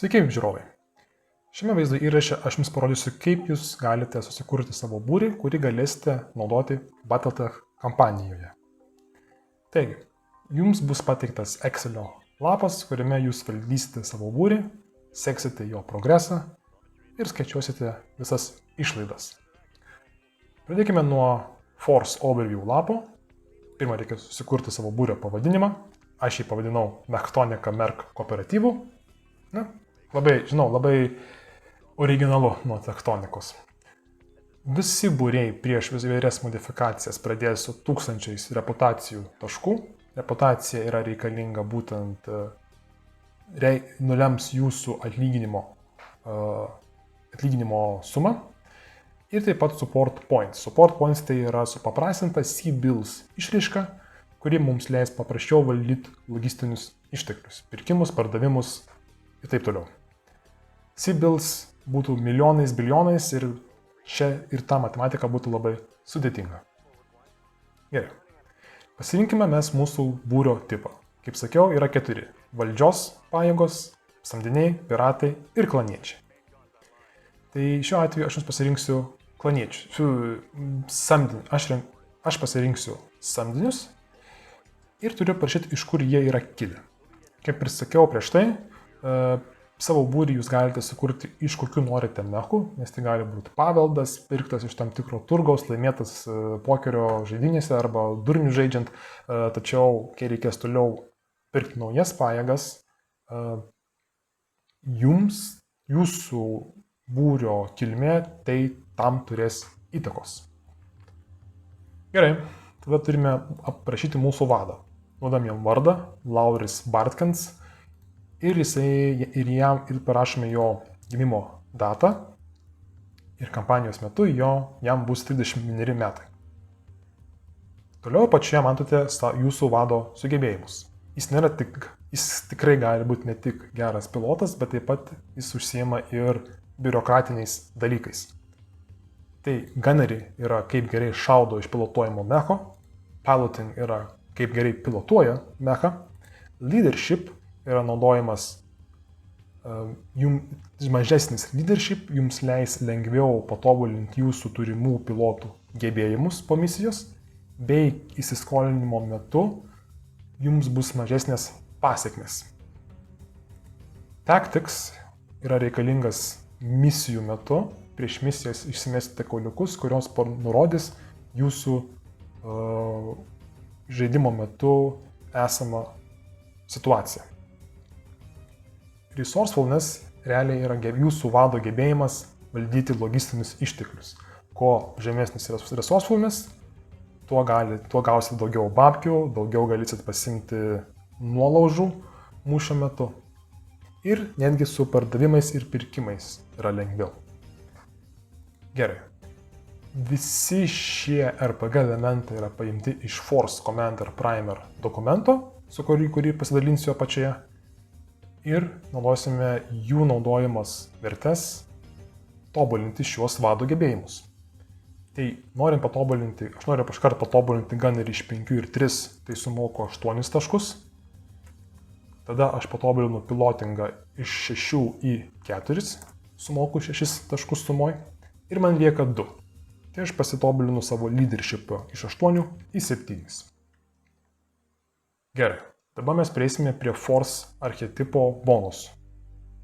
Sveiki, žiūrovai. Šiame vaizdo įraše aš jums parodysiu, kaip jūs galite susikurti savo būrį, kurį galėsite naudoti Battletech kampanijoje. Taigi, jums bus pateiktas Excelio lapas, kuriame jūs valdysite savo būrį, seksite jo progresą ir skaičiuosite visas išlaidas. Pradėkime nuo Force Overview lapo. Pirmą reikia susikurti savo būrio pavadinimą. Aš jį pavadinau Mechtonika Merc kooperatyvu. Labai originalu nuo tektonikos. Visi būriai prieš įvairias modifikacijas pradės su 1000 reputacijų taškų. Reputacija yra reikalinga būtent nulems jūsų atlyginimo sumą. Ir taip pat support points. Support points tai yra supaprastinta C-bills išraiška, kuri mums leis paprasčiau valdyti logistinius išteklius, pirkimus, pardavimus ir taip toliau. C-bills būtų milijonais, bilijonais ir čia ir ta matematika būtų labai sudėtinga. Gerai. Pasirinkime mes mūsų būrio tipą. Kaip sakiau, yra 4. Valdžios pajėgos, samdiniai, piratai ir klaniečiai. Tai šiuo atveju aš jums pasirinksiu Aš pasirinksiu samdinius ir turiu parašyti, iš kur jie yra kilę. Kaip ir sakiau prieš tai, savo būrį jūs galite sukurti iš kokių norite mechų, nes tai gali būti paveldas, pirktas iš tam tikro turgaus, laimėtas pokerio žaidynėse arba durnių žaidžiant, tačiau kai reikės toliau pirkti naujas pajėgas, jūsų būrio kilmė tai tam turės įtakos. Gerai, tada turime aprašyti mūsų vadą. Duodam jam vardą, Lauris Bartkans, ir parašome jo gimimo datą ir kampanijos metu jam bus 31 metai. Toliau apačioje matote jūsų vado sugebėjimus. Jis tikrai gali būti ne tik geras pilotas, bet taip pat jis užsiima ir biurokratiniais dalykais. Tai gunnery yra kaip gerai šaudo iš pilotuojamo mecho, piloting yra kaip gerai pilotuoja mechą, leadership yra naudojamas mažesnis leadership, jums leis lengviau patobulinti jūsų turimų pilotų gebėjimus po misijos, bei įsiskolinimo metu jums bus mažesnės pasekmės. Tactics yra reikalingas misijų metu, prieš misijas išsimesite kauliukus, kurios nurodys jūsų žaidimo metu esamą situaciją. Resourcefulness realiai yra jūsų vado gebėjimas valdyti logistinius išteklius. Kuo žemesnis resourcefulness, tuo gausite daugiau babkių, daugiau galėsit pasimti nuolaužų mūšio metu. Ir netgi su pardavimais ir pirkimais yra lengviau. Gerai. Visi šie RPG elementai yra paimti iš Force Commander Primer dokumento, su kurį pasidalinsiu apačioje. Ir naudosime jų naudojimas vertes tobulinti šiuos vado gebėjimus. Tai norint patobulinti, aš noriu iškart patobulinti gunnerį iš 5 ir 3, tai sumoku 8 taškus. Tada aš patobulinu pilotingą iš 6 į 4, sumoku 6 taškus sumoj. Ir man lieka 2. Tai aš pasitobulinu savo leadershipą iš 8 į 7. Gerai, dabar mes prieisime prie Force archetipo bonusų.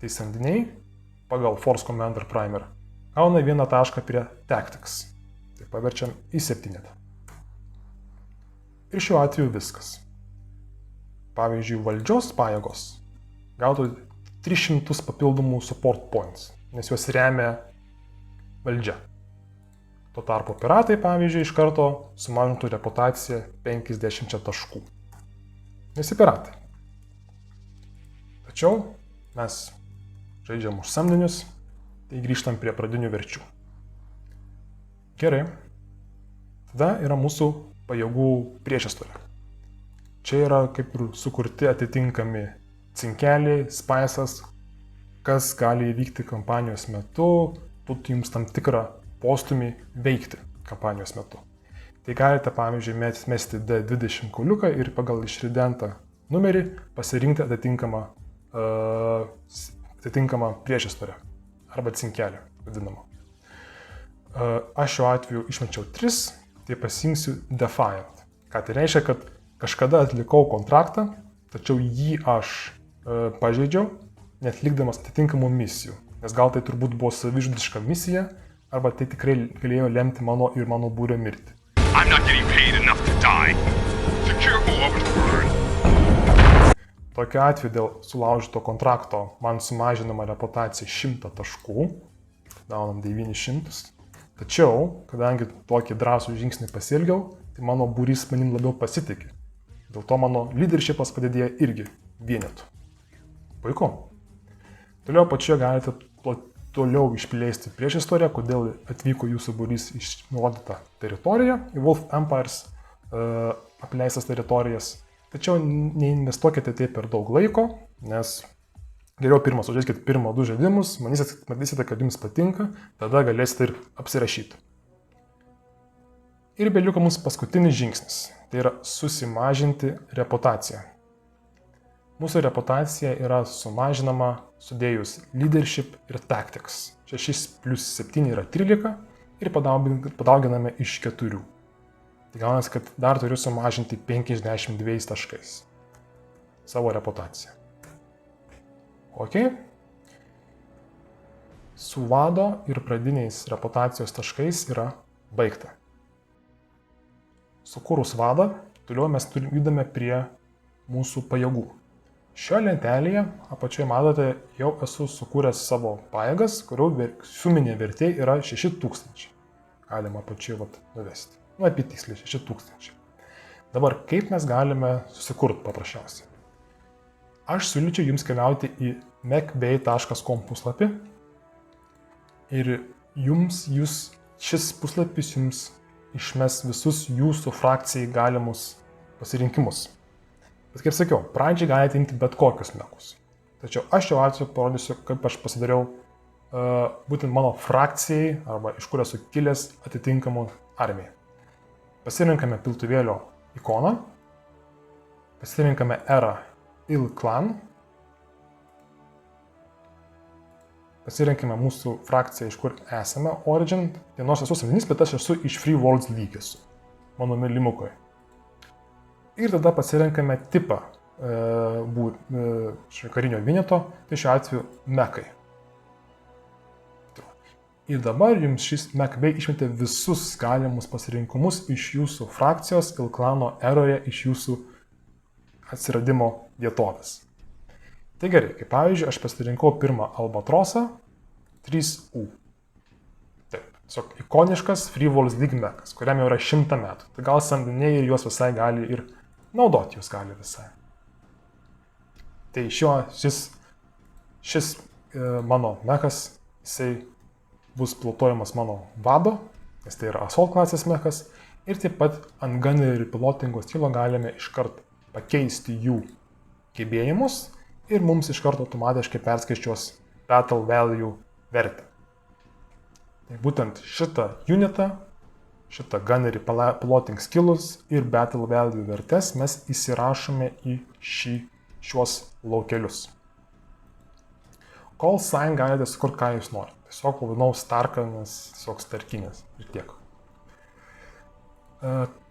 Tai samdiniai pagal Force Commander Primer gauna 1 tašką prie Tactics. Tai paverčiam į 7. Ir šiuo atveju viskas. Pavyzdžiui, valdžios pajėgos gautų 300 papildomų support points, nes juos remia valdžia. Tuo tarpu piratai, pavyzdžiui, iš karto sumažintų reputaciją 50 taškų. Visi piratai. Tačiau mes žaidžiam už samdinius, tai grįžtam prie pradinių verčių. Gerai. Tada yra mūsų pajėgų priešistorė. Čia yra kaip ir sukurti atitinkami cinkeliai, spices, kas gali įvykti kampanijos metu, būtų jums tam tikrą postumį veikti kampanijos metu. Tai galite, pavyzdžiui, mesti D20 kauliuką ir pagal išridentą numerį pasirinkti atitinkamą atitinkamą priešistorę arba cinkelį vadinamą. Aš šiuo atveju išmečiau 3, tai pasiimsiu defiant. Ką tai reiškia, kad kažkada atlikau kontraktą, tačiau jį aš pažeidžiau, netlikdamas atitinkamų misijų. Nes gal tai turbūt buvo savižudiška misija, arba tai tikrai galėjo lemti mano ir mano būrio mirtį. I'm not getting paid enough to die. Secure Orbit burn. Tokiu atveju dėl sulaužyto kontrakto man sumažinama reputacija 100 taškų, gaunam 900. Tačiau, kadangi tokį drąsų žingsnį pasielgiau, tai mano būrys manim labiau pasitikė. Dėl to mano leadershipas padidėja irgi vienetų. Puiku. Toliau pačioje galite toliau išplėsti priešistoriją, kodėl atvyko jūsų būrys iš nurodytą teritoriją, į Wolf Empires apleistas teritorijas. Tačiau neinvestuokite tai per daug laiko, nes geriau pirmą sužaiskite pirmą 2 žaidimus, matysite, kad jums patinka, tada galėsite ir apsirašyti. Ir beliko mums paskutinis žingsnis, tai yra susimažinti reputaciją. Mūsų reputacija yra sumažinama sudėjus leadership ir tactics. 6 plus 7 yra 13 ir padauginame iš 4. Tai gaunasi, kad dar turiu sumažinti 52 taškais savo reputaciją. Ok. Su vado ir pradiniais reputacijos taškais yra baigta. Sukūrus vadą, toliau mes judame prie mūsų pajėgų. Šioje lentelėje apačioje matote, jau esu sukūręs savo pajėgas, kurių suminė vertė yra 6000. Galima apačioje nuvesti. Apie tiksliai 6000. Dabar kaip mes galime susikurti paprasčiausiai? Aš siūlyčiau jums keliauti į macbay.com puslapį ir šis puslapis jums išmes visus jūsų frakcijai galimus pasirinkimus. Bet kaip sakiau, pradžiai galite imti bet kokius mekus. Tačiau aš jau atveju parodysiu, kaip aš pasidariau būtent mano frakcijai arba iš kur esu kilęs atitinkamų armijai. Pasirinkame piltuvėlio ikoną, pasirinkame erą Il Clan, pasirinkime mūsų frakciją, iš kur esame, Origin, tai nors esu samdinis, bet aš esu iš Free Worlds lygis, mano mylimukoje. Ir tada pasirinkame tipą karinio vieneto, tai šiuo atveju mekai. Ir dabar jums šis Macbay išmetė visus galimus pasirinkimus iš jūsų frakcijos Il Clano eroje, iš jūsų atsiradimo vietovės. Tai gerai, kaip pavyzdžiui, aš pasirinkau pirmą Albatrosą 3U. Taip, tiesiog ikoniškas Free Worlds League mekas, kuriam jau yra 100 metų. Tai gal samdiniai ir juos visai gali ir naudoti jūs gali visai. Tai šis mano mekas, jisai bus pilotuojamas mano vado, nes tai yra Assault klasės mekas, ir taip pat ant gunner ir pilotingo stilo galime iškart pakeisti jų gebėjimus ir mums iškart automatiškai perskaičiuos Battle Value vertę. Tai būtent šitą unitą, šitą gunner piloting skillus ir Battle Value vertes mes įsirašome į šiuos laukelius. Call sign galite sukurti, ką jūs norite. Tiesiog pavadinau Starką, nes tiesiog starkinės ir tiek.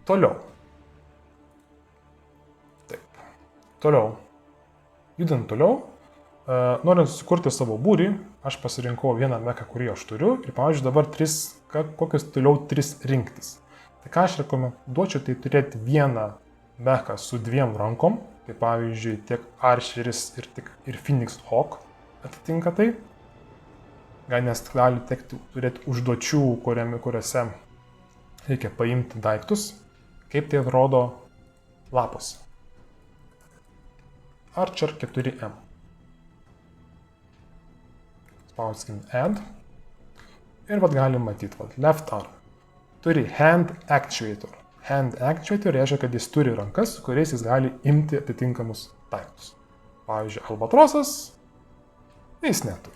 Toliau. Taip. Toliau. Judant toliau. Norint susikurti savo būrį, aš pasirinkau vieną meką, kurį aš turiu. Ir pavyzdžiui, dabar kokius toliau 3 rinktis. Tai ką aš rekomenduočiau, tai turėti vieną meką su 2 rankom. Tai pavyzdžiui, tiek Archeris ir Phoenix Hawk atitinka tai. Nes gali tekti turėti užduočių, kuriuose reikia paimti daiktus, kaip tai atrodo lapuose. Archer 4M. Spauskim Add. Ir galim matyti, left arm. Turi Hand Actuator. Hand Actuator reiškia, kad jis turi rankas, su kuriais jis gali imti atitinkamus daiktus. Pavyzdžiui, Albatrosas, jis neturi.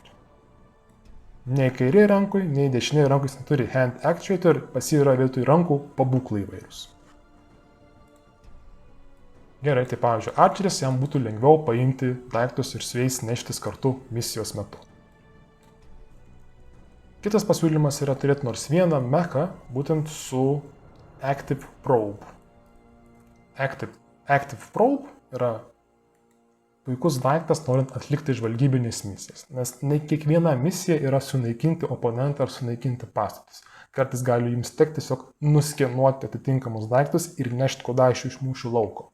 Nei kairė rankui, nei dešinė rankui jis neturi Hand Actuator, pas jį yra vietoj rankų pabūklai įvairūs. Gerai, tai pavyzdžiui, arčeris jam būtų lengviau paimti daiktus ir su jais neštis kartu misijos metu. Kitas pasiūlymas yra turėti nors vieną mechą, būtent su Active Probe. Active Probe yra puikus daiktas, norint atlikti žvalgybinės misijas, nes ne kiekviena misija yra sunaikinti oponentą ar sunaikinti pastatus. Kartais gali jums tekti tiesiog nuskenuoti atitinkamus daiktus ir nešti kodaišių iš mūšių lauko.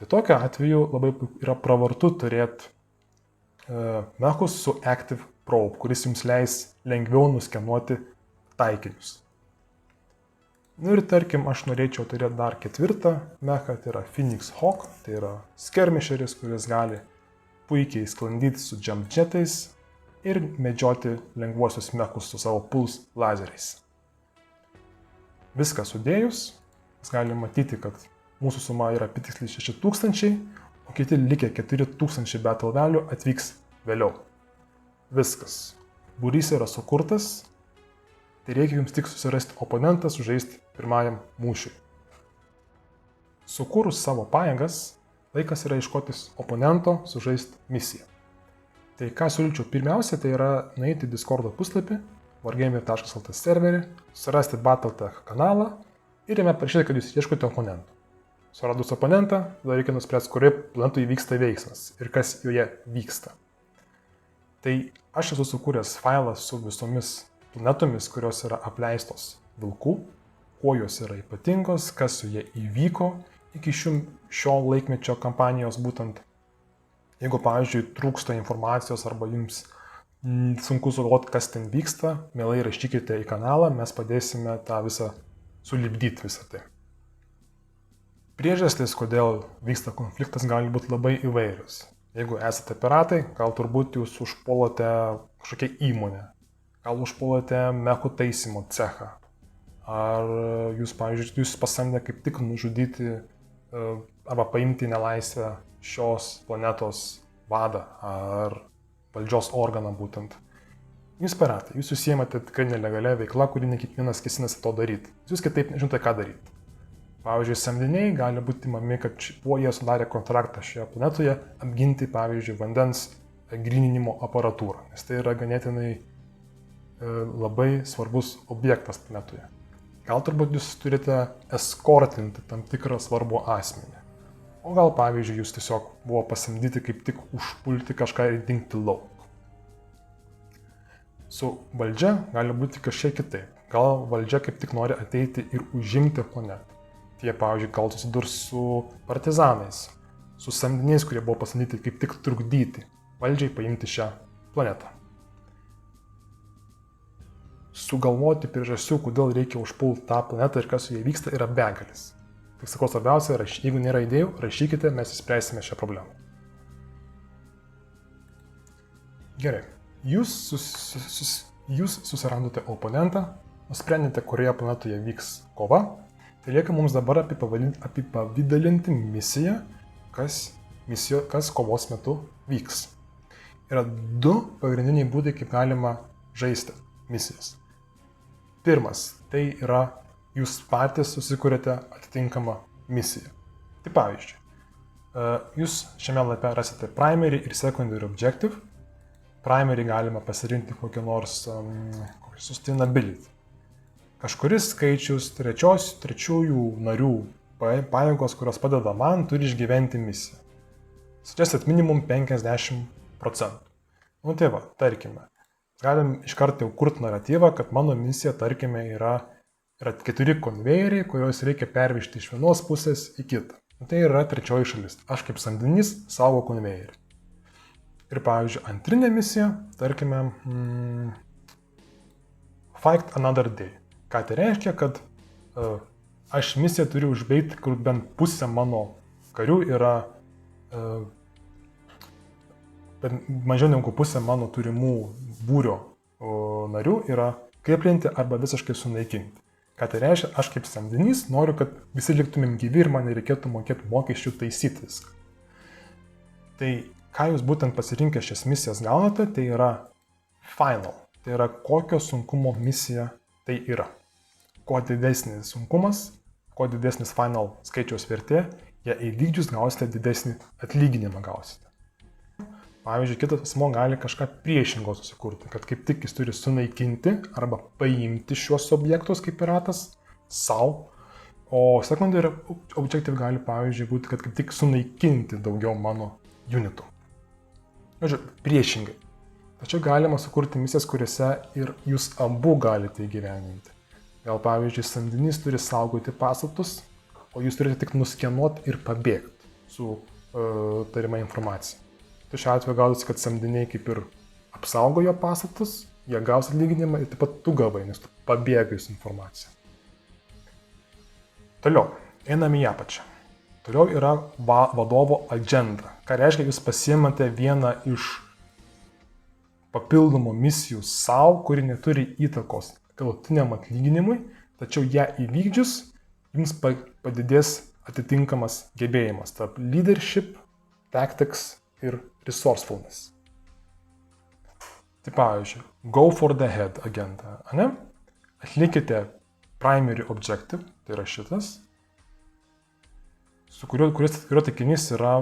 Tai tokiu atveju labai yra pravartu turėti mechus su Active Probe, kuris jums leis lengviau nuskenuoti taikinius. Nu ir tarkim, aš norėčiau turėti dar ketvirtą mechą, tai yra Phoenix Hawk, tai yra skirmisheris, kuris gali puikiai sklandyti su jump jetais ir medžioti lengvuosius mechus su savo pulse lazeriais. Viską sudėjus, mes galime matyti, kad mūsų suma yra apytiksliai 6000, o kiti likę 4000 battle value atvyks vėliau. Viskas. Būrys yra sukurtas, tai reikia jums tik susirasti oponentą, sužaisti pirmajam mūšiui. Sukūrus savo pajėgas, laikas yra ieškotis oponento, sužaisti misiją. Tai ką siūlyčiau pirmiausia, tai yra nueiti į Discordo puslapį, wargamer.lt serverį, surasti Battletech kanalą ir jame parašyti, kad jūs ieškote oponentų. Suradus oponentą, tada reikia nuspręsti, kurioje planetoje vyksta veiksmas ir kas joje vyksta. Tai aš esu sukūręs failą su visomis planetomis, kurios yra apleistos vilkų, kuo jos yra ypatingos, kas su jie įvyko iki šio laikmečio kampanijos būtent. Jeigu, pavyzdžiui, trūksta informacijos arba jums sunku sugalvoti, kas ten vyksta, mielai rašykite į kanalą, mes padėsime tą visą sulipdyti visą tai. Priežastys, kodėl vyksta konfliktas, gali būti labai įvairius. Jeigu esate piratai, gal turbūt jūs užpuolate kažkokią įmonę, gal užpuolate mechų taisymo cechą, ar jūs, pavyzdžiui, jūs pasamdė kaip tik nužudyti arba paimti nelaisvę šios planetos vadą ar valdžios organą būtent. Jūs piratai, jūs užsiimate tikrai nelegalia veikla, kuri ne kiekvienas kėsinasi to daryti. Jūs kitaip nežinote, ką daryti. Pavyzdžiui, samdiniai gali būti imami, kad jie sudarė kontraktą šioje planetoje apginti, pavyzdžiui, vandens gryninimo aparatūrą, nes tai yra ganėtinai labai svarbus objektas planetoje. Gal turbūt jūs turite eskortinti tam tikrą svarbų asmenį. O gal, pavyzdžiui, jūs tiesiog buvo pasamdyti kaip tik užpulti kažką ir dingti lauk. Su valdžia gali būti kažkiek kitaip. Gal valdžia kaip tik nori ateiti ir užimti planetą. Tie, pavyzdžiui, gal susidurs su partizanais, su samdiniais, kurie buvo pasamdyti kaip tik trukdyti valdžiai paimti šią planetą. Sugalvoti priežasčių, kodėl reikia užpulti tą planetą ir kas su jie vyksta, yra begalis. Tik sakau, svarbiausia, jeigu nėra idėjų, rašykite, mes įspręsime šią problemą. Gerai, jūs susirandote oponentą, nusprendėte, kurioje planetoje vyks kova. Tai lieka mums dabar apipavydalinti misiją, kas kovos metu vyks. Yra du pagrindiniai būdai, kaip galima žaisti misijas. Pirmas, tai yra jūs patys susikūrėte atitinkamą misiją. Tai pavyzdžiui, jūs šiame lape rasite primary ir secondary objective. Primary galima pasirinkti kokį nors sustainability. Kažkuris skaičius trečiųjų narių pajėgos, kurios padeda man, turi išgyventi misiją. Suggested minimum 50%. Nu tai va, tarkime, galim iš karto jau kurti naratyvą, kad mano misija, tarkime, yra 4 konvejeriai, kuriuos reikia pervežti iš vienos pusės į kitą. Nu, tai yra trečioji šalis. Aš kaip samdinys saugo konvejerį. Ir pavyzdžiui, antrinė misija, tarkime, fight another day. Ką tai reiškia, kad aš misiją turiu užbaigti, kur bent pusė mano karių yra, mažiau negu pusė mano turimų būrio narių yra kriplinti arba visiškai sunaikinti. Ką tai reiškia, aš kaip samdinys noriu, kad visi liktumėm gyvi ir man nereikėtų mokėti mokesčių taisyti viską. Tai ką jūs būtent pasirinkę šias misijas gaunate, tai yra final. Tai yra kokio sunkumo misija tai yra. Kuo didesnis sunkumas, kuo didesnis final skaičiaus vertė, ją įvykdžius gausite didesnį atlyginimą gausite. Pavyzdžiui, kitas asmuo gali kažką priešingo susikurti, kad kaip tik jis turi sunaikinti arba paimti šiuos objektus kaip piratas savo, o secondary objective gali, pavyzdžiui, būti, kad kaip tik sunaikinti daugiau mano unitų. Priešingai. Tačiau galima sukurti misijas, kuriuose ir jūs abu galite įgyveninti. Gal, pavyzdžiui, samdinys turi saugoti pastatus, o jūs turite tik nuskenuoti ir pabėgti su tarima informacija. Tai šiuo atveju gaudasi, kad samdiniai kaip ir apsaugojo pastatus, jie gaus atlyginimą ir taip pat tu gavai, nes tu pabėgai su informacija. Toliau, einame į apačią. Toliau yra vadovo agenda. Ką reiškia, jūs pasiimate vieną iš papildomų misijų savo, kuri neturi įtakos galutiniam atlyginimui, tačiau ją įvykdžius jums padidės atitinkamas gebėjimas tarp leadership, tactics ir resourcefulness. Tai pavyzdžiui, go for the head agentą, ane? Atlikite primary objective, tai yra šitas, kurio taikinys yra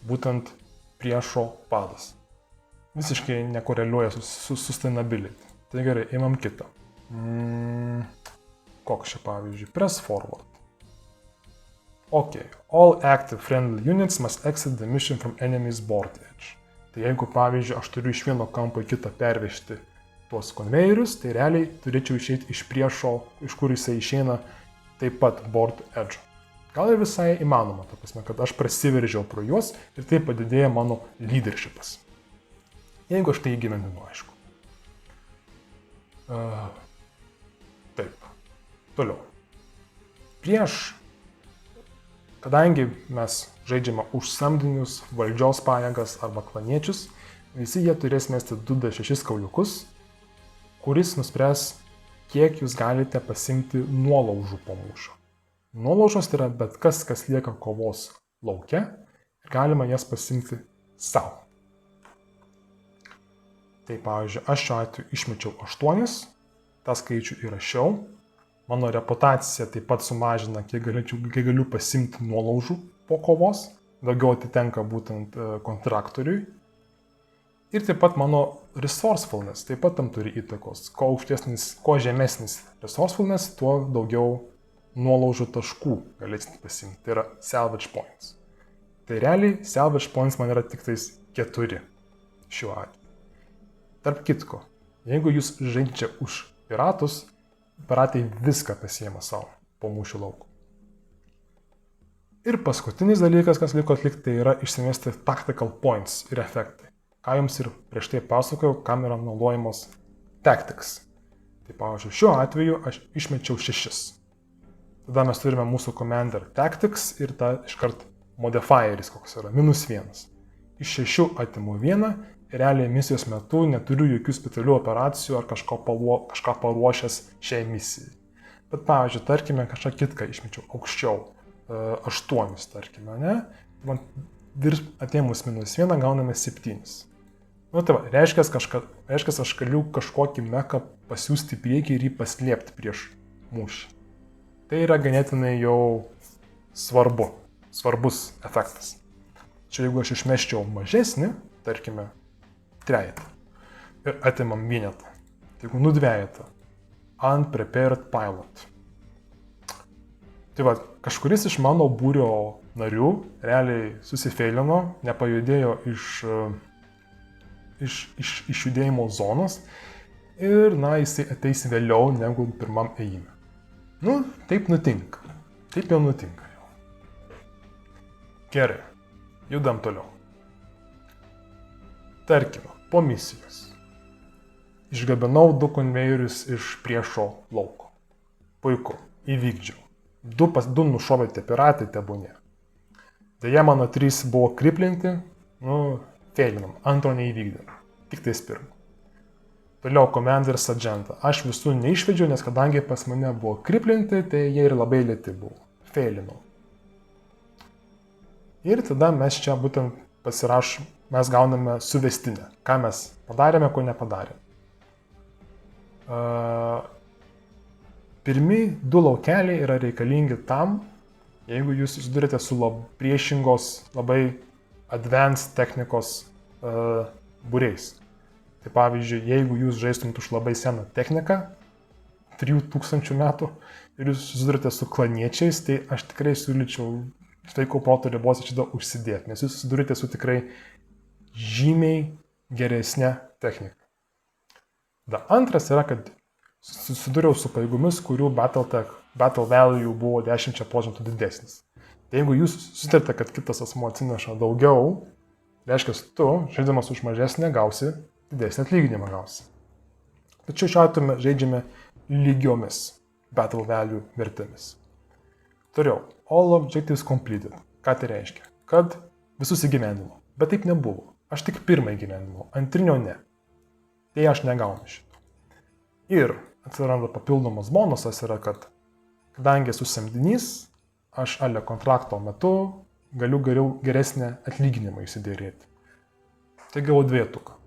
būtent priešo vadas. Visiškai nekoreliuoja su sustainability. Tai gerai, imam kitą. Koks čia pavyzdžiui? Press forward. Ok, all active friendly units must exit the mission from enemy's board edge. Tai jeigu, pavyzdžiui, aš turiu iš vieno kampo į kitą pervežti tuos konvejerius, tai realiai turėčiau išeiti iš priešo, iš kur jisai išeina taip pat board edge. Gal ir visai įmanoma, ta prasme, kad aš prasiveržiau pro juos ir tai padidėja mano leadershipas. Jeigu aš tai įgyvendinu, aišku. Taip. Toliau. Kadangi mes žaidžiame už samdinius, valdžios pajėgas arba klaniečius, visi jie turės mesti 2d6 kauliukus, kuris nuspręs, kiek jūs galite pasimti nuolaužų po mūšio. Nuolaužos tai yra bet kas lieka kovos lauke ir galima jas pasimti savo. Tai pavyzdžiui, aš šiuo atveju išmečiau 8, tą skaičių įrašiau, mano reputacija taip pat sumažina, kiek galiu pasimti nuolaužų po kovos, daugiau atitenka būtent kontraktoriui. Ir taip pat mano resourcefulness taip pat tam turi įtakos. Kuo žemesnis resourcefulness, tuo daugiau nuolaužų taškų galėsite pasimti. Tai yra salvage points. Tai realiai salvage points man yra tik tais 4 šiuo atveju. Tarp kitko, jeigu jūs žaidžiate už piratus, piratai viską pasiema savo po mūšio lauko. Ir paskutinis dalykas, kas liko atlikti, tai yra išsimesti tactical points ir efektai. Ką jums ir prieš tai pasakojau, kam yra naudojamos tactics. Tai pavyzdžiui, šiuo atveju aš išmečiau 6. Tada mes turime mūsų commander tactics ir ta iškart modifieris, koks yra, -1. Iš 6 atimu 1. Realiai misijos metu neturiu jokių specialių operacijų ar kažką paruošęs šiai misijai. Bet pavyzdžiui, tarkime, kažką kitką išmečiau aukščiau, 8, tarkime, ne? Man atėmus -1 gauname 7. Nu tai va, reiškia, aš galiu kažkokį meką pasiūsti į priekį ir jį paslėpti prieš mūšį. Tai yra ganėtinai jau svarbus efektas. Čia jeigu aš išmeščiau mažesnį, tarkime, 3 ir atimam 1. Tai jeigu 2, unprepared pilot. Tai va, kažkuris iš mano būrio narių realiai susifeilino, nepajudėjo iš judėjimo zonos ir, jisai ateis vėliau negu pirmam ėjime. Nu, taip nutinka. Taip jau nutinka. Gerai, judam toliau. Tarkime, po misijos. Išgabenau 2 konvejerius iš priešo lauko. Puiku, įvykdžiau. 2 nušovė tie piratai, tebūnie. Deja, mano 3 buvo kriplinti, feilinam, 2 neįvykdėm. Tik tais 1. Toliau commanderis agentą. Aš visų neišvedžiau, nes kadangi pas mane buvo kriplinti, tai jie ir labai lėti buvo. Feilinau. Ir tada mes čia būtent mes gauname suvestinę. Ką mes padarėme, ko nepadarėme. Pirmi 2 laukeliai yra reikalingi tam, Jeigu jūs susidurite su priešingos, labai advanced technikos būriais. Tai pavyzdžiui, jeigu jūs žaistumėt už labai seną techniką, 3000 metų, ir jūs susidurite su klaniečiais, tai aš tikrai siūlyčiau sveiko proto ribose šitą užsidėti, nes jūs susidurite su tikrai žymiai geresnė technika. Antras yra, kad susidūriau su pajėgomis, kurių battle value buvo 10% didesnis. Tai jeigu jūs susitarite, kad kitas asmuo atsineša daugiau, reiškia, tu, žaidamas už mažesnę, gausi didesnį atlyginimą gausi. Tačiau šiuo atveju žaidžiame lygiomis battle value vertėmis. Toliau, all objectives completed. Ką tai reiškia? Kad visus įgyvendinau. Bet taip nebuvo. Aš tik pirmą įgyvendinau, antrinio ne. Tai aš negaunu šito. Ir atsiranda papildomas bonusas yra, kad kadangi esu samdinys, aš ale kontrakto metu galiu geresnę atlyginimą įsidėrėti. Tai gavau dvietuką.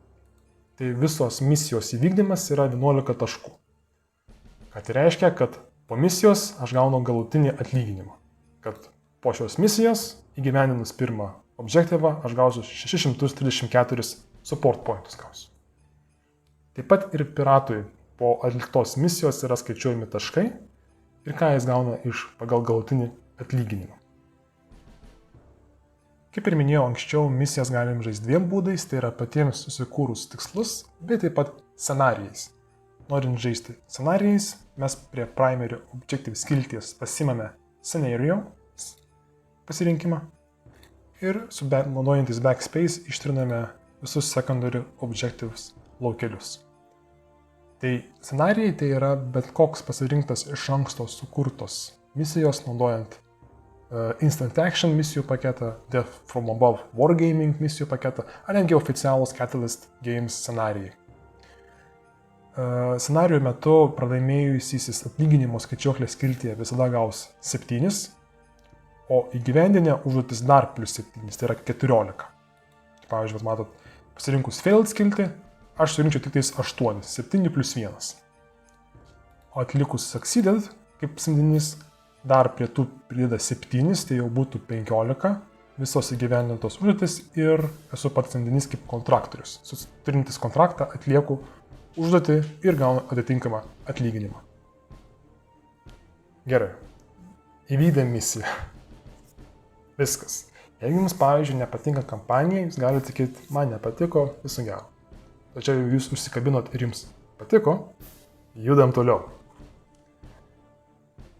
Tai visos misijos įvykdymas yra 11 taškų. Ką tai reiškia, kad po misijos aš gaunu galutinį atlyginimą. Kad po šios misijos įgyvendinus pirmą objektyvą aš gausiu 634 support pointus gausiu. Taip pat ir piratui po atliktos misijos yra skaičiuojami taškai ir ką jis gauna pagal galutinį atlyginimą. Kaip ir minėjau anksčiau, misijas galim žaisti dviem būdais, tai yra patiems susikūrus tikslus, bet taip pat scenarijais. Norint žaisti scenarijais, mes prie primary objective skilties pasimame scenario pasirinkimą ir naudojantis backspace ištriname visus secondary objectives laukelius. Tai scenarijai tai yra bet koks pasirinktas iš anksto sukurtos misijos naudojant Instant Action misijų paketą, Death from Above Wargaming misijų paketą, ar netgi oficialus Catalyst Games scenarijai. Scenarijų metu pralaimėjusysis atlyginimo skaičiuoklės skiltyje visada gaus 7, o įgyvendinę užduotis dar plus 7, tai yra 14. Pavyzdžiui, matot, pasirinkus failed skiltį, aš surinkčiau tik tais 8, 7 plus 1. O atlikus succeeded, kaip samdinys, dar prie tų prideda 7, tai jau būtų 15 visos įgyvendintos užduotis ir esu pats samdinys kaip kontraktorius. Turintis kontraktą atlieku užduotį ir gaunu atitinkamą atlyginimą. Gerai. Įvykdėm misiją. Viskas. Jeigu jums, pavyzdžiui, nepatinka kampanija, jūs galite sakyti, man nepatiko, viso gero. Tačiau jūs užsikabinot ir jums patiko, judam toliau.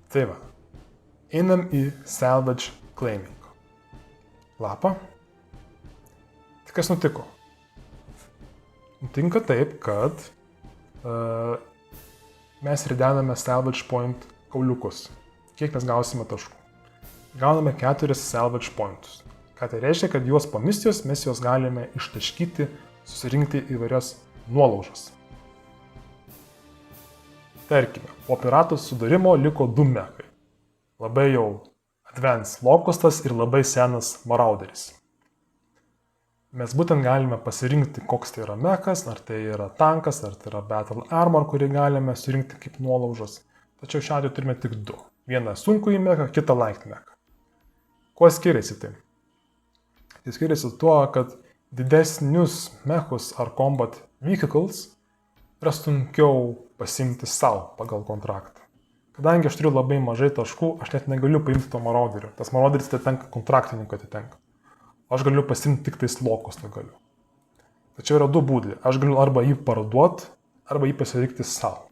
Tai va. Einam į salvage claiming. Lapą. Tai kas nutiko? Nutinka taip, kad mes ridename salvage point kauliukus. Kiek mes gausime taškų? Gauname 4 salvage pointus. Ką tai reiškia, kad juos po misijos mes juos galime ištaškyti, susirinkti įvairias nuolaužas. Tarkime, po piratų sudūrimo liko 2 mechai. Labai jau advanced locustas ir labai senas marauderis. Mes būtent galime pasirinkti, koks tai yra mechas, ar tai yra tankas, ar tai yra battle armor, kurį galime surinkti kaip nuolaužas. Tačiau šiuo atveju turime tik 2. Vieną sunkųjį mechą, kitą light mechą. Kuo skiriasi tai? Tai skiriasi tuo, kad didesnius mechus ar combat vehicles yra sunkiau pasimti savo pagal kontraktą. Kadangi aš turiu labai mažai taškų, aš net negaliu paimti to marauderio. Tas marauderis atitenka kontraktininkui atitenka. Aš galiu pasimti tik tais lokustą galiu. Tačiau yra 2 būdai. Aš galiu arba jį parduoti, arba jį pasilikti savo.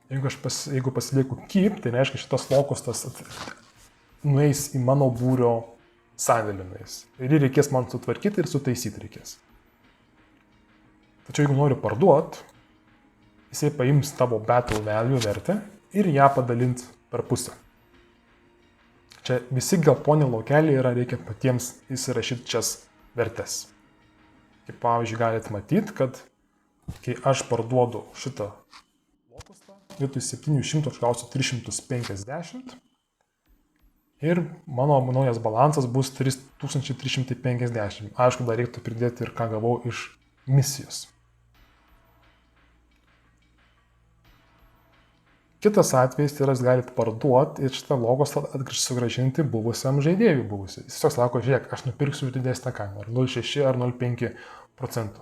Jeigu pasilieku keep, tai reiškia, šitas lokustas nueis į mano būrio sandėlį. Ir jį reikės man sutvarkyti ir sutaisyti reikės. Tačiau jeigu noriu parduoti, jisai paims tavo battle value vertę ir ją padalins per pusę. Čia visi geltoni laukeliai reikia patiems įsirašyti šias vertes. Kaip pavyzdžiui, galite matyti, kad kai aš parduodu šitą lokustą, vietoj 700 aš gausiu 350 ir mano naujas balansas bus 3350. Aišku, dar reiktų pridėti ir ką gavau iš misijos. Kitas atvejis tai yra, jūs galite parduoti ir šitą logos sugrąžinti buvusiam žaidėjui buvusiai. Jis tiesiog sako, žiūrėk, aš nupirksiu didesnę kainą, ar 0,6 ar 0,5%.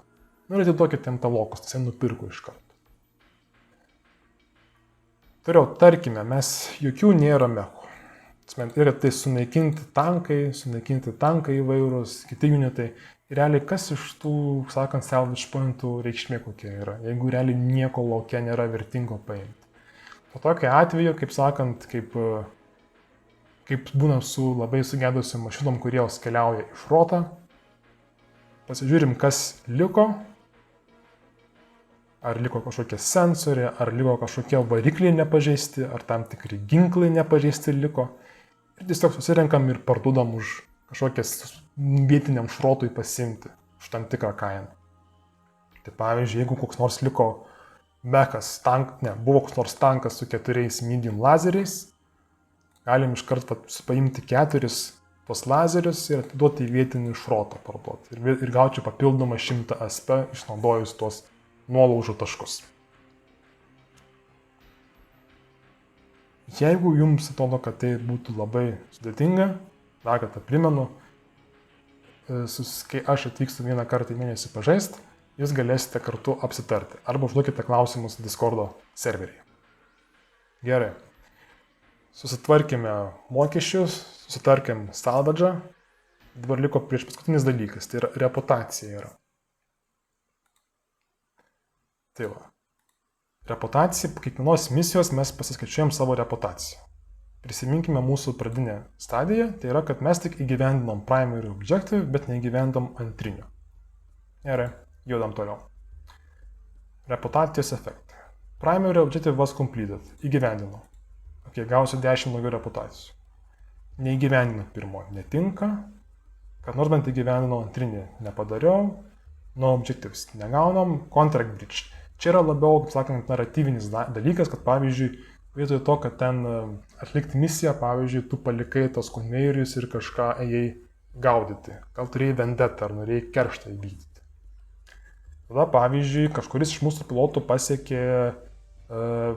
Ir atiduokit jam tą logos, jis nupirko iš karto. Toliau, tarkime, mes jokių nėra mechų. Ir tai sunaikinti tankai įvairūs, kiti unitai. Ir realiai kas iš tų, sakant, salvage pointų reikšmė kokia yra, jeigu realiai nieko laukia nėra vertingo paimti. Po tokio atveju, kaip sakant, kaip būna su labai sugedusiam mašinom, kurie keliauja iš rotą, pasižiūrim, kas liko, ar liko kažkokie sensoriai, ar liko kažkokie varikliai nepažeisti, ar tam tikri ginklai nepažeisti liko. Ir tiesiog susirenkam ir parduodam už kažkokias vietiniam šrotui pasimti už tam tikrą kainą. Tai pavyzdžiui, jeigu koks nors liko mechas, buvo koks nors tankas su 4 medium lazeriais, galim iškart paimti 4 tos lazerius ir atiduoti į vietinį šrotą parduoti. Ir gaučiau papildomą 100 SP išnaudojus tuos nuolaužų taškus. Jeigu jums atrodo, kad tai būtų labai sudėtinga, dar kartą primenu, kai aš atvykstu vieną kartą į mėnesį pažaisti, jūs galėsite kartu apsitarti arba užduokite klausimus Discordo serveryje. Gerai. Susitvarkime mokesčius, susitvarkėm salvadžą. Dabar liko prieš paskutinis dalykas, tai yra reputacija yra. Tai va. Reputacija, po kiekvienos misijos mes pasiskaičiuojam savo reputaciją. Prisiminkime mūsų pradinę stadiją, tai yra, kad mes tik įgyvendinom primary objective, bet neįgyvendom antrinio. Gerai, judam toliau. Reputacijos efektai. Primary objective was completed. Įgyvendinau. Ok, gausiu 10 daugiau reputacijų. Neįgyvendinau pirmo, netinka. Kad nors bent įgyvendinau antrinį, nepadariau. No objectives negaunam. Contract breach. Čia yra labiau, kaip sakant, naratyvinis dalykas, kad pavyzdžiui, vietoj to, kad ten atlikti misiją, pavyzdžiui, tu palikai tos konvejerius ir kažką ėjai gaudyti. Gal turėjai vendetą ar norėjai kerštą įvykdyti. Tada, pavyzdžiui, kažkuris iš mūsų pilotų pasiekė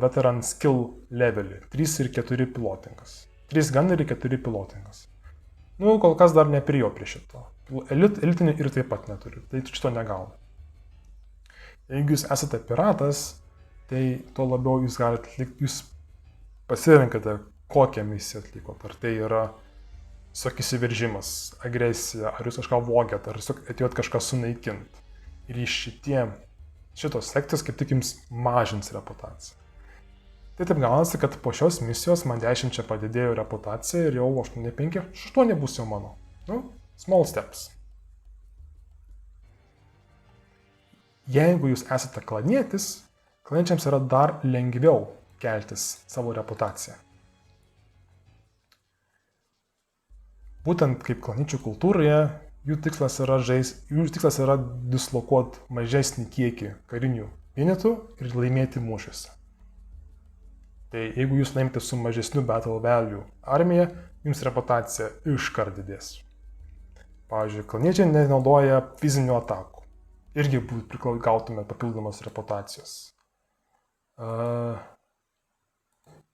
veteran skill levelį. 3 ir 4 pilotingas. 3 gun ir 4 pilotingas. Nu, kol kas dar neprijau prie šito. Elitinį ir taip pat neturiu. Tai šito negaunu. Jeigu jūs esate piratas, tai tuo labiau jūs galite atlikti, jūs pasirinkate, kokią misiją atlikot. Ar tai yra tiesiog įsiveržimas, agresija, ar jūs kažką vogėt, ar tiesiog atėjot kažką sunaikinti. Ir šitos sekcijos kaip tik jums mažins reputaciją. Tai taip gaunasi, kad po šios misijos man 10 padidėjo reputacija ir jau 8-5, 8 bus jau mano. Nu, small steps. Jeigu jūs esate klanietis, klaniečiams yra dar lengviau keltis savo reputaciją. Būtent kaip klaniečių kultūroje, jų tikslas yra dislokuoti mažesnį kiekį karinių vienetų ir laimėti mūšiuose. Tai jeigu jūs laimite su mažesniu battle value armija, jums reputacija iškart didės. Pavyzdžiui, klaniečiai nenaudoja fizinių atakų. Irgi gautume papildomas reputacijos.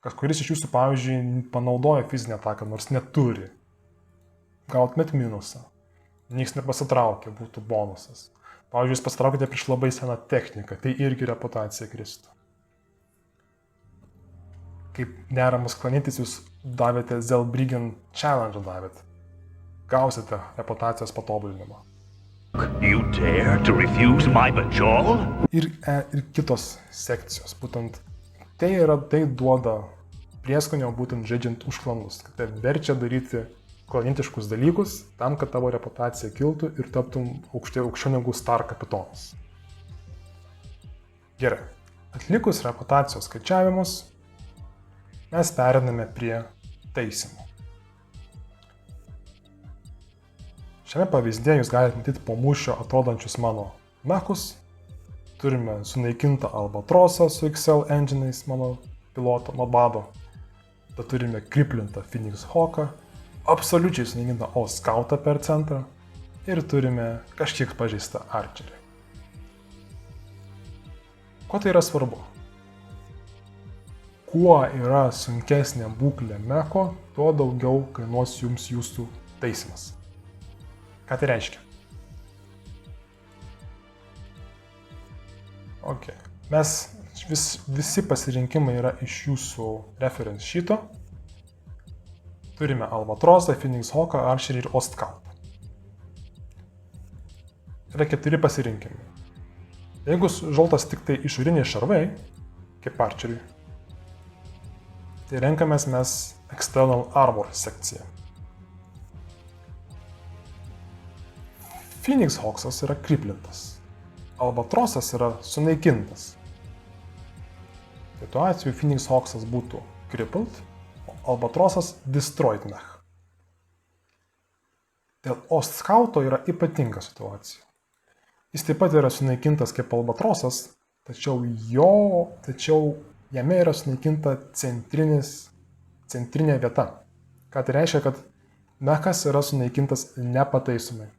Kažkuris iš jūsų, pavyzdžiui, panaudoja fizinę ataką, nors neturi. Gautumėt minusą. Niekas nepasitraukia, būtų bonusas. Pavyzdžiui, jūs pasitraukite prieš labai seną techniką, tai irgi reputacija kristų. Kaip neramas klanietis, jūs davėte Zellbriggen challenge davėte. Gausite reputacijos patobulinimą. You dare to refuse my bajol? Ir kitos sekcijos, būtent tai duoda prieskonio būtent žaidžiant už klanus, kad tai verčia daryti klanietiškus dalykus tam, kad tavo reputacija kiltų ir taptum aukščiau negu star kapitonas. Gerai, atlikus reputacijos skaičiavimus, mes pereiname prie taisymų. Šiame pavyzdėje jūs galite matyti po mūšio atrodančius mano mechus. Turime sunaikintą Albatrosą su XL engine'ais mano piloto, Mabado. Tada turime kriplintą Phoenix Hawką, absoliučiai sunaikintą O-Scoutą per centrą ir turime kažkiek pažeistą Archerį. Ko tai yra svarbu? kuo yra sunkesnė būklė meko, tuo daugiau kainuos jums jūsų taisymas. Ką tai reiškia? Ok. Mes visi pasirinkimai yra iš jūsų reference sheeto. Turime Albatrosą, Phoenix Hawką, Archerį ir Ostkautą. Yra 4 pasirinkimai. Jeigu žoltas tik tai išoriniai šarvai, kaip Archeriui, tai renkamės mes External Armor sekciją. Phoenix Hawksas yra kriplintas. Albatrosas yra sunaikintas. Tai tuo atveju Phoenix Hawksas būtų crippled, o Albatrosas destroyed mech. Dėl Ostkauto yra ypatinga situacija. Jis taip pat yra sunaikintas kaip Albatrosas, tačiau jame yra sunaikinta centrinė vieta. Ką tai reiškia, kad mechas yra sunaikintas nepataisomai.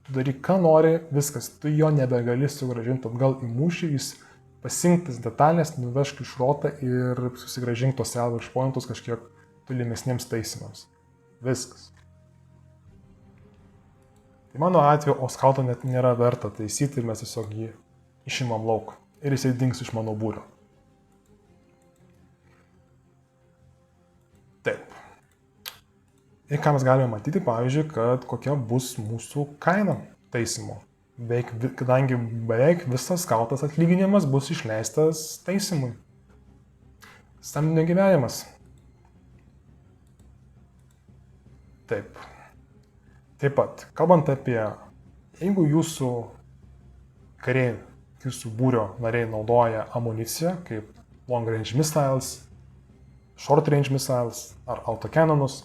Tu daryk, ką nori, viskas, tu jo nebegali sugrąžinti atgal į mūšį, jis pasirinktas detalės, nuvežk iš rotą ir susigrąžink tos salvage pointus kažkiek tolimesniems taisymams. Viskas. Tai mano atveju Ostkauto net nėra verta taisyti ir mes tiesiog jį išimam lauk ir jisai dings iš mano būrio. Taip. Ir ką mes galime matyti, pavyzdžiui, kad kokia bus mūsų kaina taisymo. Kadangi beveik visas gautas atlyginimas bus išleistas taisymui. Samdinio gyvenimas. Taip. Taip pat, kalbant apie, jeigu jūsų kariai, jūsų būrio nariai naudoja amuniciją, kaip long range missiles, short range missiles ar autocanonus,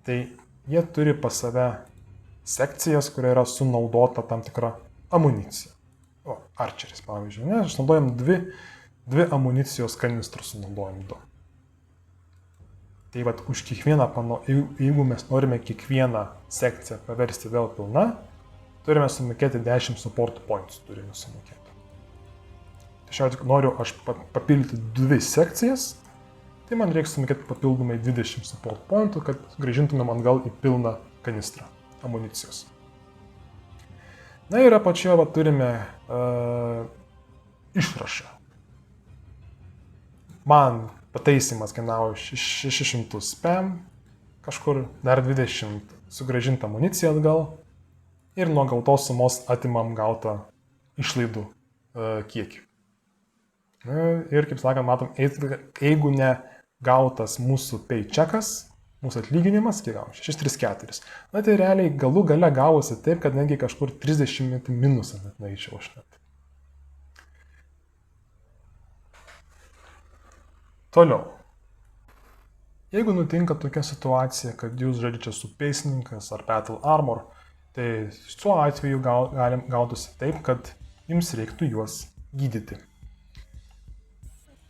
tai jie turi pas save sekcijas, kuria yra sunaudota tam tikra amunicija. O, Archeris, pavyzdžiui, ne, aš naudojam dvi amunicijos kanistrus sunaudojam 2. Tai vat už kiekvieną, jeigu mes norime kiekvieną sekciją paversti vėl pilna, turime sumokėti 10 support points, turime sumokėti. Tai šiuo atveju noriu aš papildyti 2 sekcijas, tai man reikia sumokėti papildomai 20 support pointų, kad grąžintumėm atgal į pilną kanistrą amunicijos. Na ir apačioje turime išrašą. Man pataisymas kainavo 600 spam, kažkur dar 20 sugrąžinta amunicija atgal ir nuo gautos sumos atimam gautą išlaidų kiekį. Ir kaip sakant, matom, jeigu ne gautas mūsų paycheckas, mūsų atlyginimas, kiek gavom, 634. Na tai realiai galų gale gavosi taip, kad netgi kažkur 30 minusą net nueičiau aš net. Toliau. Jeigu nutinka tokia situacija, kad jūs žaidžiate su peisininkas ar Battle Armor, tai šiuo atveju gautųsi taip, kad jums reiktų juos gydyti.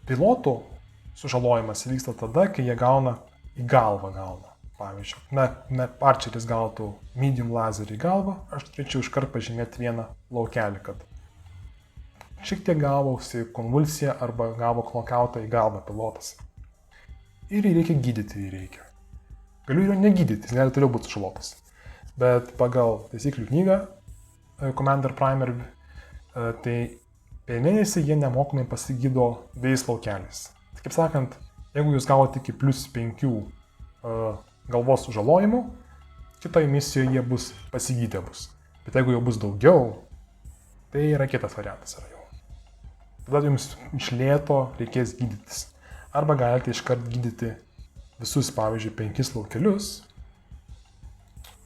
Pilotų sužalojimas vyksta tada, kai jie gauna į galvą. Pavyzdžiui, Archeris gautų medium laserį į galvą, aš turėčiau iškart pažymėti vieną laukelį, kad šiek tiek gavosi konvulsija arba gavo knockoutą į galvą pilotas. Ir jį reikia gydyti, Galiu jo negydyti, jis gali toliau būti sužalotas. Bet pagal taisyklių knygą Commander Primer, tai per mėnesį jie nemokamai pasigydo 2 laukeliais. Tai kaip sakant, jeigu jūs gavote iki +5 galvos sužalojimų, kitoje misijoje jie bus pasigydę. Bet jeigu jau bus daugiau, tai yra kitas variantas. Tada jums iš lėto reikės gydytis. Arba galite iškart gydyti visus, pavyzdžiui, 5 laukelius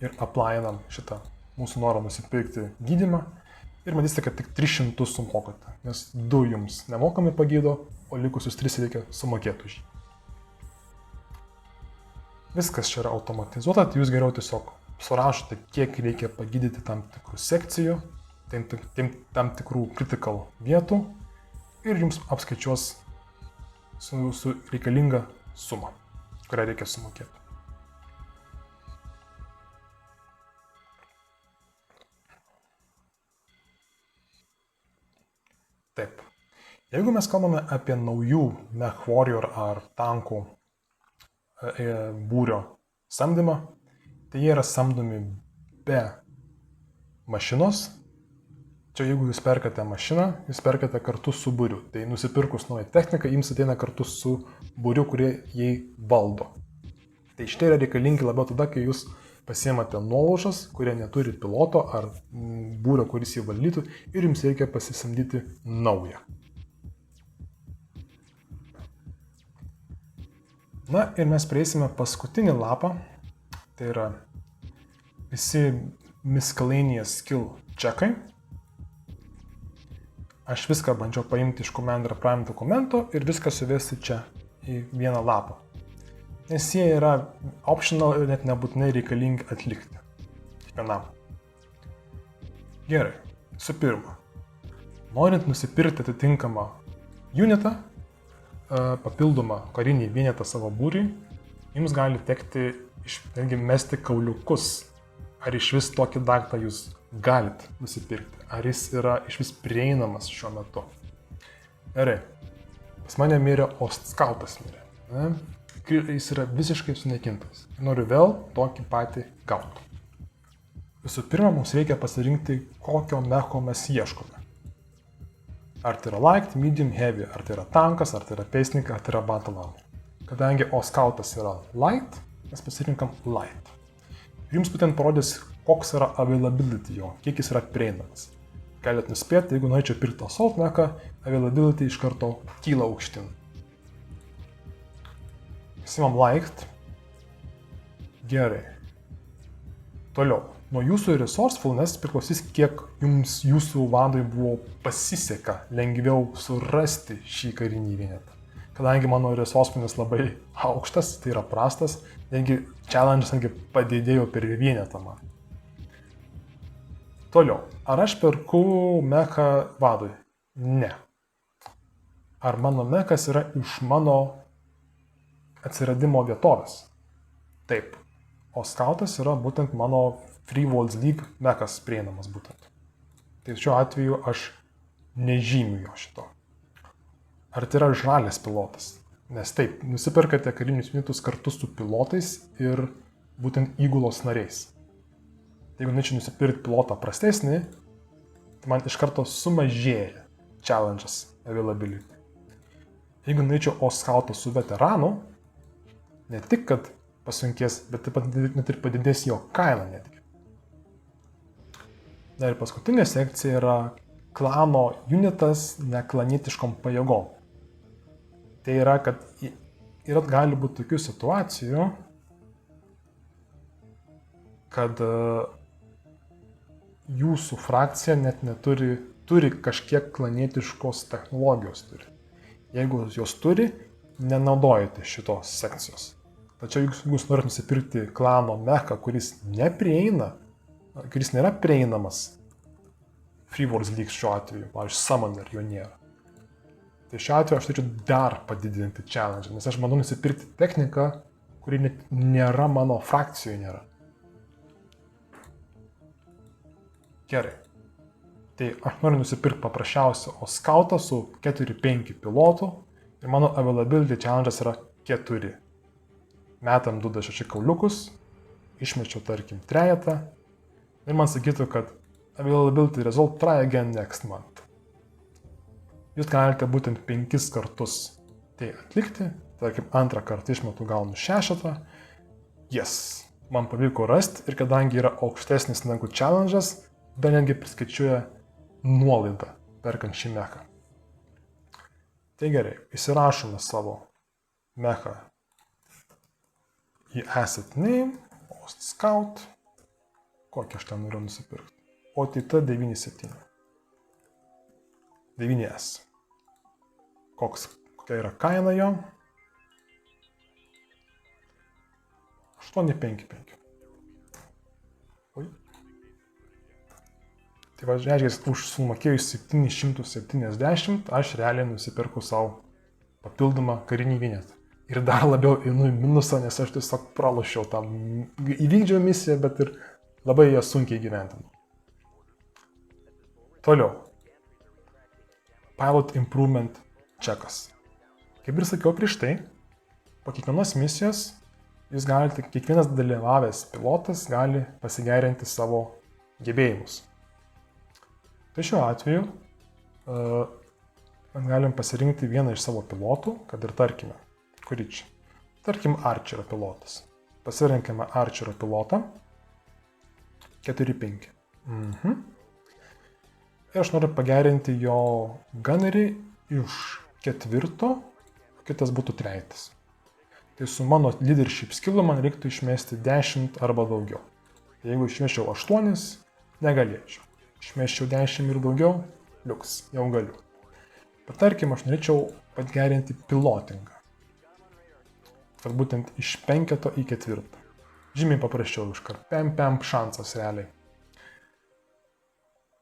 ir aplainam šitą mūsų norą nusipirkti gydymą ir matysite, kad tik 300 sumokate, nes 2 jums nemokamai pagydo, o likusius 3 reikia sumokėti už jį. Viskas čia yra automatizuota, tai jūs geriau tiesiog surašote, kiek reikia pagydyti tam tikrų sekcijų, tam tikrų critical vietų ir jums apskaičiuos su reikalinga suma, kurią reikia sumokėti. Taip. Jeigu mes kalbame apie naujų Mech Warrior ar tankų būrio samdymą, tai jie yra samdomi be mašinos. Čia jeigu jūs perkate mašiną, jūs perkate kartu su būriu. Tai nusipirkus naują techniką, jums ateina kartu su būriu, kurie jį valdo. Tai šitie yra reikalingi labiau tada, kai jūs pasiemate nuolaužas, kurie neturi piloto ar būrio, kuris jį valdytų, ir jums reikia pasisamdyti naują. Na ir mes prieisime paskutinį lapą, tai yra visi miscellaneous skill čekai. Aš viską bandžiau paimti iš Commander Prime dokumento ir viską suvesti čia į vieną lapą. Nes jie yra optional ir net nebūtinai reikalingi atlikti. Kiekvienam. Gerai, su pirma. Norint nusipirkti atitinkamą unitą, papildomą karinį vienetą savo būriui, jums gali tekti mesti kauliukus. Ar iš vis tokį daiktą jūs galite nusipirkti? Ar jis yra iš vis prieinamas šiuo metu? Gerai, pas mane mirė Ostskautas mirė. Ne? Jis yra visiškai sunaikintas. Noriu vėl tokį patį gauti. Visų pirma, mums reikia pasirinkti, kokio mecho mes ieškome. Ar tai yra light, medium, heavy, ar tai yra tankas, ar tai yra pėstininkas, ar tai yra battle armor. Kadangi Ostskautas yra light, mes pasirinkam light. Ir jums būtent parodys, koks yra availability jo, kiek jis yra prieinamas. Galite nuspėti, jeigu norėčiau pirkti assault mechą, availability iš karto kyla aukštin. Pasimam light. Gerai. Toliau. Nuo jūsų resourcefulness priklausys, kiek jums jūsų vadui buvo pasiseka lengviau surasti šį karinį vienetą. Kadangi mano resourcefulness labai aukštas, tai yra prastas, netgi challenge'as padidėjo per vienetą man. Toliau. Ar aš perku mechą vadui? Ne. Ar mano mechas yra iš mano atsiradimo vietovės? Taip. O skautas yra būtent mano Free Worlds League mechas prieinamas būtent. Tai šiuo atveju aš nežymiu jo šito. Ar tai yra žalias pilotas? Nes taip, nusipirkate karinius unitus kartu su pilotais ir būtent įgulos nariais. Jeigu norėčiau nusipirkti pilotą prastesnį, tai man iš karto sumažėja challenge'as availability. Jeigu norėčiau Ostskautą su veteranu, ne tik kad pasunkės, bet taip pat net ir padidės jo kaina netgi. Na ir paskutinė sekcija yra klano unitas neklanetiškom pajėgom. Tai yra, kad gali būti tokių situacijų, kad jūsų frakcija net turi kažkiek klanetiškos technologijos. Jeigu jos turi, nenaudojate šitos sekcijos. Tačiau jeigu jūs norite nusipirkti klano mechą, kuris nėra prieinamas Free Worlds League šiuo atveju, pavyzdžiui, Summoner jo nėra. Tai šiuo atveju aš turėčiau dar padidinti challenge, nes aš manau nusipirkti techniką, kuri net nėra mano frakcijoje nėra. Gerai. Tai aš noriu nusipirkti paprasčiausią Ostskautą su 4-5 pilotų ir mano availability challenge'as yra 4. Metam 2D6 kauliukus, išmečiau tarkim 3 ir man sakytų, kad availability result try again next month. Jūs galite būtent 5 kartus tai atlikti, tarkim 2 kartą išmetu gaunu 6. Yes, man pavyko rasti ir kadangi yra aukštesnis negu challenge'as, dar netgi priskaičiuoja nuolaidą perkant šį mechą. Tai gerai, įsirašome savo mechą į asset name, Ostscout, kokį aš ten noriu nusipirkti. OTT 97. 9S. Kokia yra kaina jo? 855. Oi. Tai va, reiškia, už sumokėjus 770 aš realiai nusipirku savo papildomą karinį vienetą. Ir dar labiau einu į minusą, nes aš tiesiog pralošiau tam. Įvykdžiau misiją, bet ir labai ją sunkiai gyventinau. Toliau. Pilot Improvement čekas. Kaip ir sakiau prieš tai, po kiekvienos misijos jūs galite, kiekvienas dalyvavęs pilotas gali pasigerinti savo gebėjimus. Tai šiuo atveju mes galim pasirinkti vieną iš savo pilotų, kad ir tarkime, kurį čia. Tarkim, Archerio pilotas. Pasirinkime Archerio pilotą 4-5. Ir aš noriu pagerinti jo gunnerį iš 4, o kitas būtų 3. Tai su mano leadership skillu man reiktų išmesti 10 arba daugiau. Tai jeigu išmesčiau 8, negalėčiau. Išmesčiau 10 ir daugiau, liuks, jau galiu. Bet tarkim, aš norėčiau pagerinti pilotingą. Kad būtent iš 5 į 4. Žymiai paprasčiau iškart. Pem šansas realiai.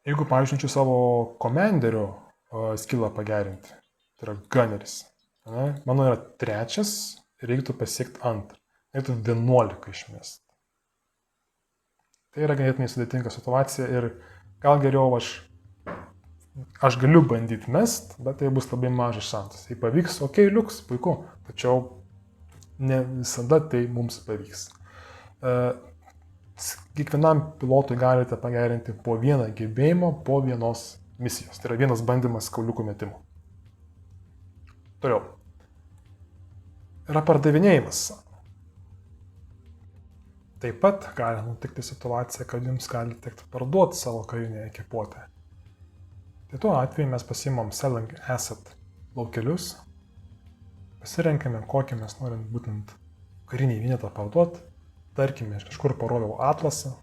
Jeigu pavyzdžiui savo komanderio skillą pagerinti, tai yra gunneris. Mano yra 3, reiktų pasiekti 2. Reiktų 11 išmesti. Tai yra ganėtinai sudėtinga situacija ir gal geriau aš galiu bandyti mest, bet tai bus labai mažas šansas. Jei pavyks, okei, liuks, puiku, tačiau ne visada tai mums pavyks. Kiekvienam pilotui galite pagerinti po vieną gebėjimą, po vienos misijos. Tai yra vienas bandymas kauliukų metimo. Toliau. Yra pardavinėjimas. Taip pat gali nutikti situacija, kad jums gali tekti parduoti savo karinę ekipuotę. Tai tuo atveju mes pasiimam selling asset laukelius, pasirenkame, kokį mes norim būtent karinį vienetą parduoti. Tarkime, aš kažkur parodau atlasą,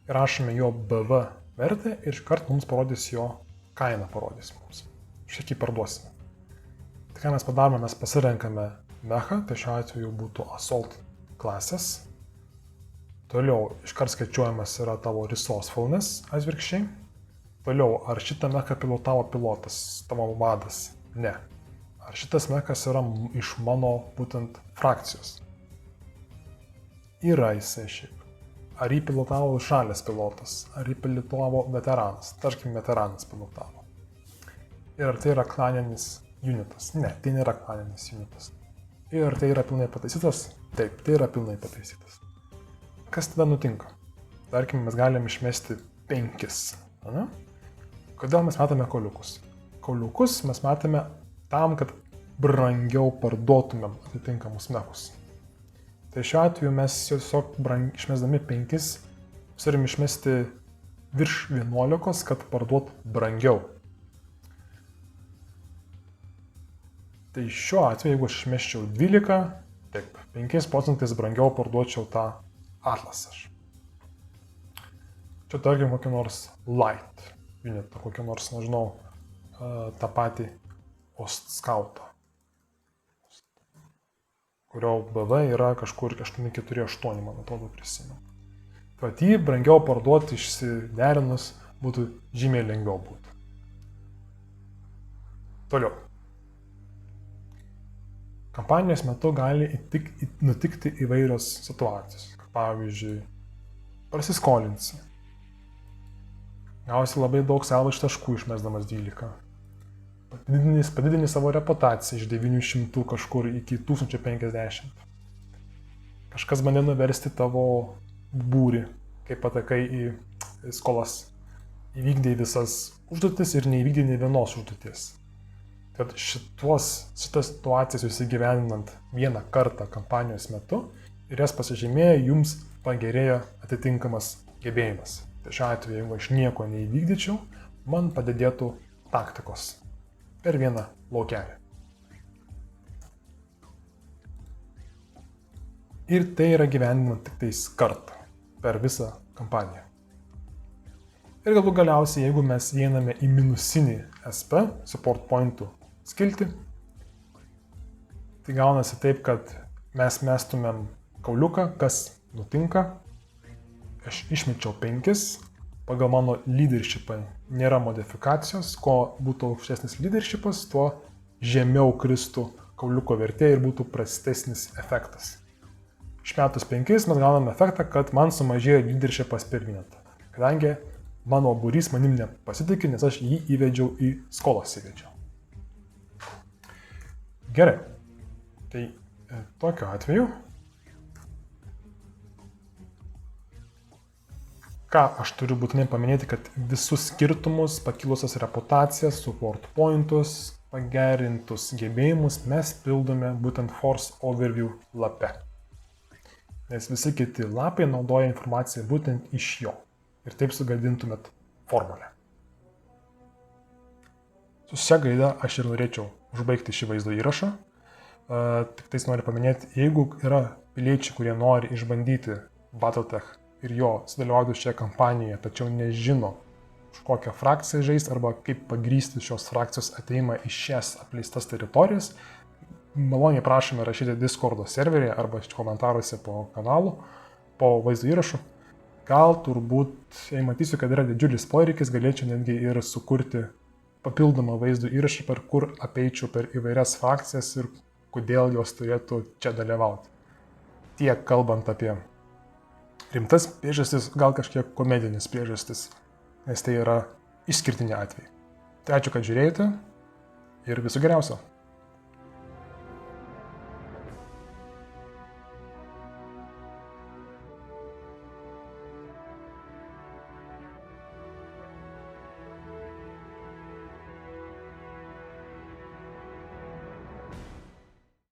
įrašome jo BV vertę ir iškart mums parodys jo kainą parodys mums. Šiek tiek parduosime. Tai ką mes padarome, mes pasirenkame mechą, tai šiuo atveju būtų Assault klasės. Toliau iškart skaičiuojamas yra tavo resourcefulness atvirkščiai. Toliau, ar šitą mechą pilotavo pilotas, tavo vadas? Ne. Ar šitas mechas yra iš mano būtent frakcijos? Yra jisai šiaip. Ar jį pilotavo šalės pilotas, ar jį pilotavo veteranas, tarkim veteranas pilotavo. Ir ar tai yra klaninis unitas? Ne, tai nėra klaninis unitas. Ir ar tai yra pilnai pataisytas? Taip, tai yra pilnai pataisytas. Kas tada nutinka? Tarkim, mes galim išmesti 5. Ne? Kodėl mes matome kauliukus? Kauliukus mes matome tam, kad brangiau parduotumėm atitinkamus mechus. Tai šiuo atveju mes tiesiog išmesdami 5 turim išmesti virš 11, kad parduot brangiau. Tai šiuo atveju, jeigu aš išmesčiau 12, taip, 5% brangiau parduočiau tą atlasą. Čia tarkim kokį nors light unitą, kokį nors, nežinau, tą patį Ostscoutą, kurio BV yra kažkur 848, man atrodo, prisimenu. Tad jį brangiau parduoti išsiderinus būtų žymiai lengviau būtų. Toliau. Kampanijos metu gali nutikti įvairios situacijos. Pavyzdžiui, prasiskolinsi. Gausi labai daug salvage taškų išmesdamas 12. Padidini savo reputaciją iš 900 kažkur iki 1050. Kažkas bandė nuversti tavo būrį, kai patekai į skolas. Įvykdai visas užduotis ir neįvykdai nei vienos užduoties. Tad šitas situacijas įsigyveninant vieną kartą kampanijos metu ir jas pasižymėję, jums pagerėjo atitinkamas gebėjimas. Tai šiuo atveju, jeigu aš nieko neįvykdyčiau, man padidėtų taktikos per vieną laukelį. Ir tai yra gyvenima tik tais kartą per visą kampaniją. Ir galbūt galiausiai, jeigu mes einame į minusinį SP, support pointų skiltį, tai gaunasi taip, kad mes mestumėm kauliuką, kas nutinka. Aš išmečiau 5, pagal mano leadershipą nėra modifikacijos, ko būtų aukštesnis leadershipas, tuo žemiau kristų kauliuko vertė ir būtų prastesnis efektas. Išmetus 5 mes gauname efektą, kad man sumažėjo leadershipas per vienetą, kadangi mano būrys manim nepasitikė, nes aš jį įvedžiau į skolas įvedžiau. Gerai. Tai tokiu atveju, ką aš turiu būtinai paminėti, kad visus skirtumus, pakilusias reputacijas, support pointus, pagerintus gebėjimus mes pildome būtent Force Overview lape. Nes visi kiti lapai naudoja informaciją būtent iš jo. Ir taip sugadintumėt formulę. Su šia gaida aš ir norėčiau užbaigti šį vaizdo įrašą. Tik tais noriu paminėti, jeigu yra piliečiai, kurie nori išbandyti Battletech ir jo sudalyvauti šioje kampanijoje, tačiau nežino, už kokią frakciją žais arba kaip pagrysti šios frakcijos ateimą į šias apleistas teritorijas, maloniai prašome rašyti Discordo serveryje arba komentaruose po kanalu, po vaizdo įrašu. Gal turbūt, jei matysiu, kad yra didžiulis poreikis, galėčiau netgi ir sukurti papildomą vaizdo įrašą, per kur apeičiau per įvairias frakcijas ir kodėl jos turėtų čia dalyvauti. Tiek kalbant apie rimtas priežastis, gal kažkiek komedinis priežastis, nes tai yra išskirtiniai atvejai. Tai ačiū, kad žiūrėjote ir viso geriausio.